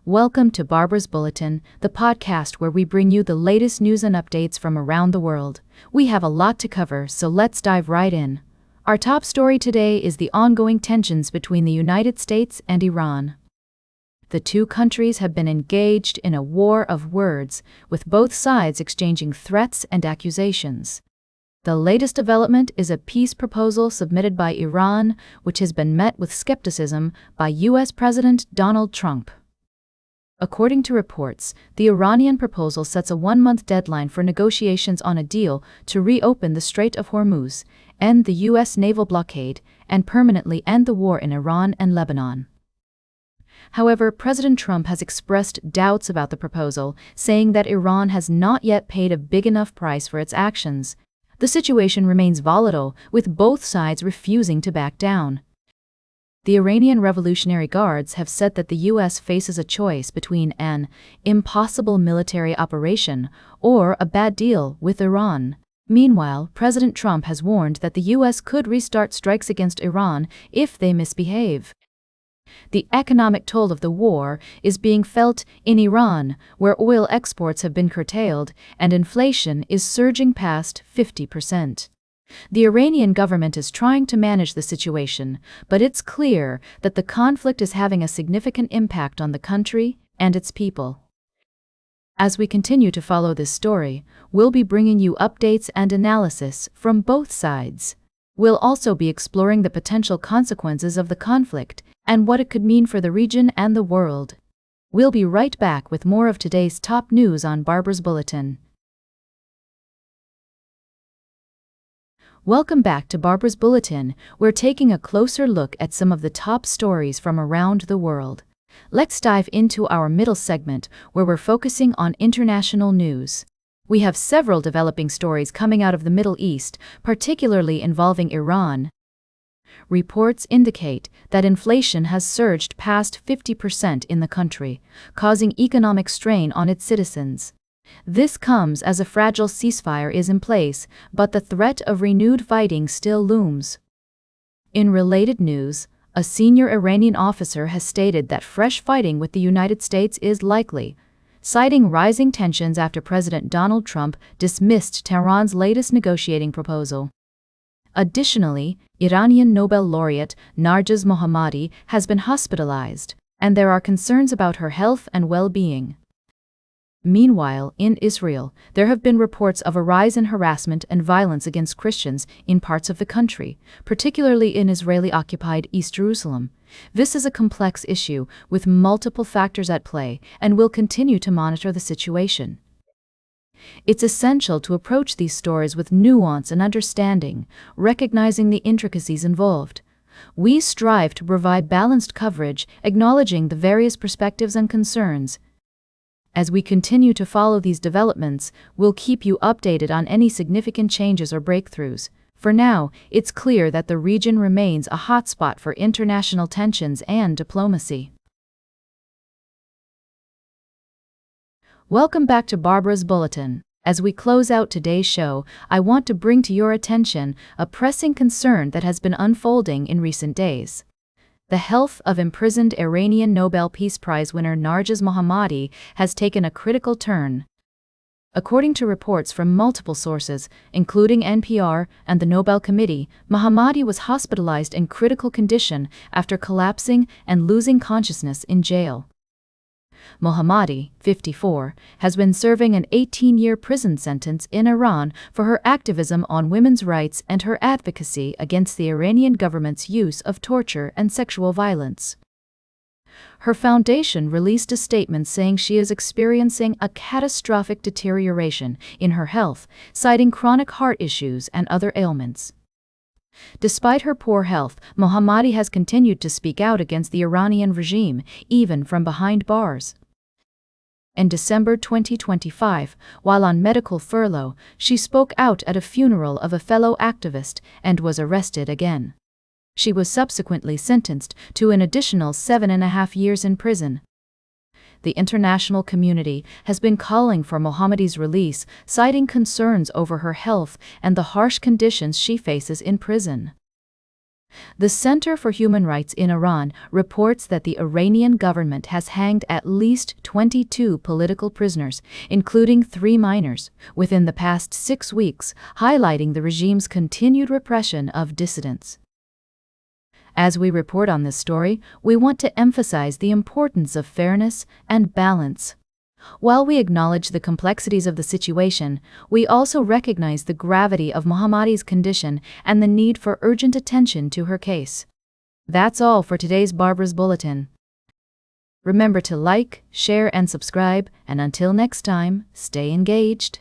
Welcome to Barbara's Bulletin, the podcast where we bring you the latest news and updates from around the world. We have a lot to cover, so let's dive right in. Our top story today is the ongoing tensions between the United States and Iran. The two countries have been engaged in a war of words, with both sides exchanging threats and accusations. The latest development is a peace proposal submitted by Iran, which has been met with skepticism by U.S. President Donald Trump. According to reports, the Iranian proposal sets a one-month deadline for negotiations on a deal to reopen the Strait of Hormuz, end the U.S. naval blockade, and permanently end the war in Iran and Lebanon. However, President Trump has expressed doubts about the proposal, saying that Iran has not yet paid a big enough price for its actions. The situation remains volatile, with both sides refusing to back down. The Iranian Revolutionary Guards have said that the U.S. faces a choice between an impossible military operation or a bad deal with Iran. Meanwhile, President Trump has warned that the U.S. could restart strikes against Iran if they misbehave. The economic toll of the war is being felt in Iran, where oil exports have been curtailed and inflation is surging past 50%. The Iranian government is trying to manage the situation, but it's clear that the conflict is having a significant impact on the country and its people. As we continue to follow this story, we'll be bringing you updates and analysis from both sides. We'll also be exploring the potential consequences of the conflict and what it could mean for the region and the world. We'll be right back with more of today's top news on Barbara's Bulletin. Welcome back to Barbara's Bulletin. We're taking a closer look at some of the top stories from around the world. Let's dive into our middle segment, where we're focusing on international news. We have several developing stories coming out of the Middle East, particularly involving Iran. Reports indicate that inflation has surged past 50% in the country, causing economic strain on its citizens. This comes as a fragile ceasefire is in place, but the threat of renewed fighting still looms. In related news, a senior Iranian officer has stated that fresh fighting with the United States is likely, citing rising tensions after President Donald Trump dismissed Tehran's latest negotiating proposal. Additionally, Iranian Nobel laureate Narges Mohammadi has been hospitalized, and there are concerns about her health and well-being. Meanwhile, in Israel, there have been reports of a rise in harassment and violence against Christians in parts of the country, particularly in Israeli-occupied East Jerusalem. This is a complex issue with multiple factors at play, and we'll continue to monitor the situation. It's essential to approach these stories with nuance and understanding, recognizing the intricacies involved. We strive to provide balanced coverage, acknowledging the various perspectives and concerns. As we continue to follow these developments, we'll keep you updated on any significant changes or breakthroughs. For now, it's clear that the region remains a hotspot for international tensions and diplomacy. Welcome back to Barbara's Bulletin. As we close out today's show, I want to bring to your attention a pressing concern that has been unfolding in recent days. The health of imprisoned Iranian Nobel Peace Prize winner Narges Mohammadi has taken a critical turn. According to reports from multiple sources, including NPR and the Nobel Committee, Mohammadi was hospitalized in critical condition after collapsing and losing consciousness in jail. Mohammadi, 54, has been serving an 18-year prison sentence in Iran for her activism on women's rights and her advocacy against the Iranian government's use of torture and sexual violence. Her foundation released a statement saying she is experiencing a catastrophic deterioration in her health, citing chronic heart issues and other ailments. Despite her poor health, Mohammadi has continued to speak out against the Iranian regime, even from behind bars. In December 2025, while on medical furlough, she spoke out at a funeral of a fellow activist and was arrested again. She was subsequently sentenced to an additional 7.5 years in prison. The international community has been calling for Mohammadi's release, citing concerns over her health and the harsh conditions she faces in prison. The Center for Human Rights in Iran reports that the Iranian government has hanged at least 22 political prisoners, including 3 minors, within the past 6 weeks, highlighting the regime's continued repression of dissidents. As we report on this story, we want to emphasize the importance of fairness and balance. While we acknowledge the complexities of the situation, we also recognize the gravity of Mohammadi's condition and the need for urgent attention to her case. That's all for today's Barbara's Bulletin. Remember to like, share, and subscribe, and until next time, stay engaged.